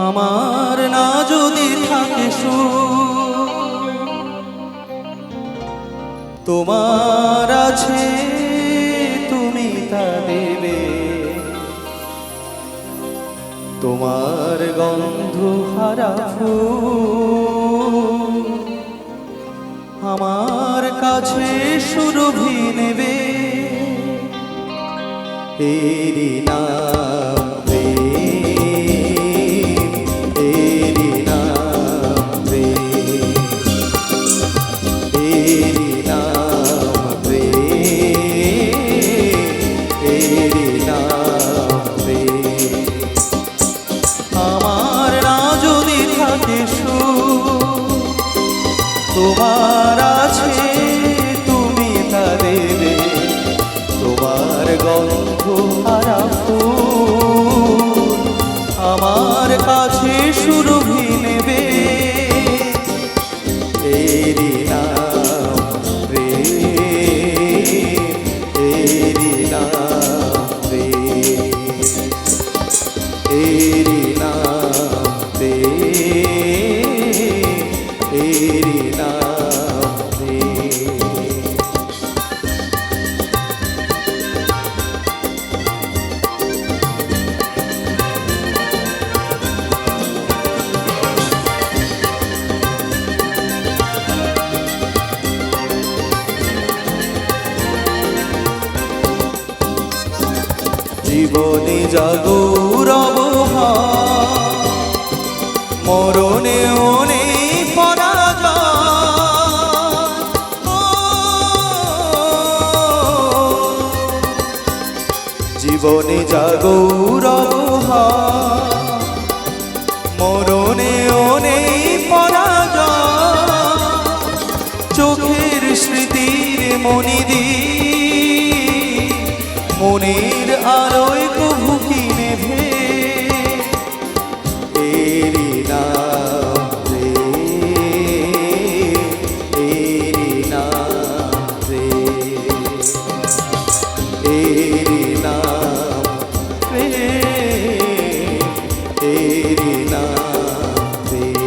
আমার না যদি থাকে তোমার আছে তুমি তা দেবে, তোমার গন্ধ হারা ফুল আমার কাছে সুরভি নেবে। এরি নাম প্রেম, এরি নাম প্রেম, এরি নাম প্রেম, এরি নাম প্রেম। আমার না যদি থাকে তোমার আছে তুমি তা দেবে, তোমার গন্ধ হারা ফুল আমার কাছে সুরভি নেবে। এরি নাম প্রেম, এরি নাম প্রেম, এরি নাম প্রেম, এরি নাম প্রেম। জীবনে জাগরব মরণেও নেই পরাজয়, জীবনে জাগরব মরণেও নেই পরাজয়। চোখের স্মৃতির মনিদি মনের আলোয় কভু কি নেভে। এরি নাম প্রেম, এরি নাম প্রেম, এরি নাম প্রেম, এরি নাম প্রেম।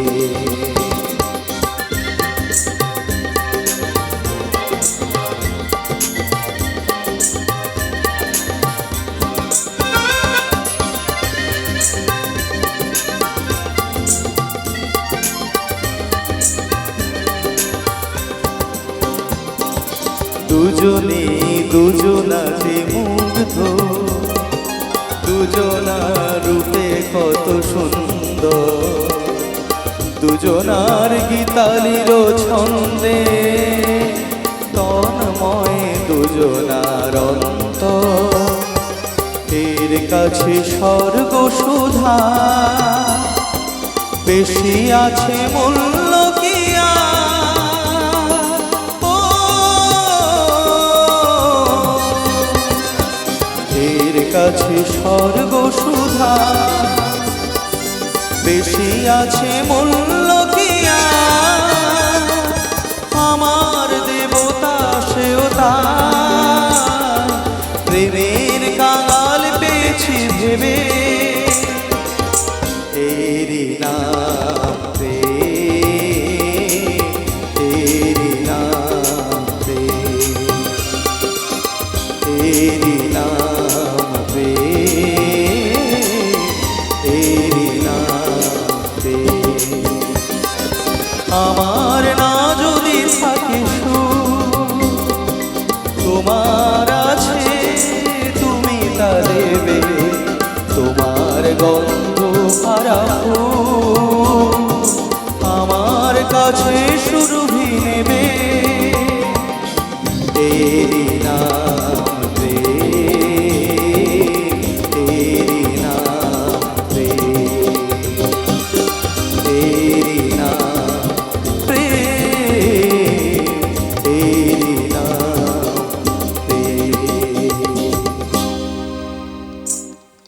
দুজনে দুজনাতে মুগ্ধ, দুজনার রূপে কত সুন্দর, দুজনার গীতালির ছন্দে তন্ময় দুজনার অন্তর। এর কাছে স্বর্গ সুধা বেশি আছে মূল্য কি এর কাছে স্বর্গ সুধা বেশি আছে মূল্য কি আমার দেবতা সেও তার প্রেমের কাঙাল পেয়েছি ভেবে। এরি নাম প্রেম, এরি নাম প্রেম, এরি নাম প্রেম, এরি নাম প্রেম। আমার না যদি থাকে তোমার আছে তুমি তা দেবে, তোমার গন্ধ হারা ফুল আমার কাছে শুরু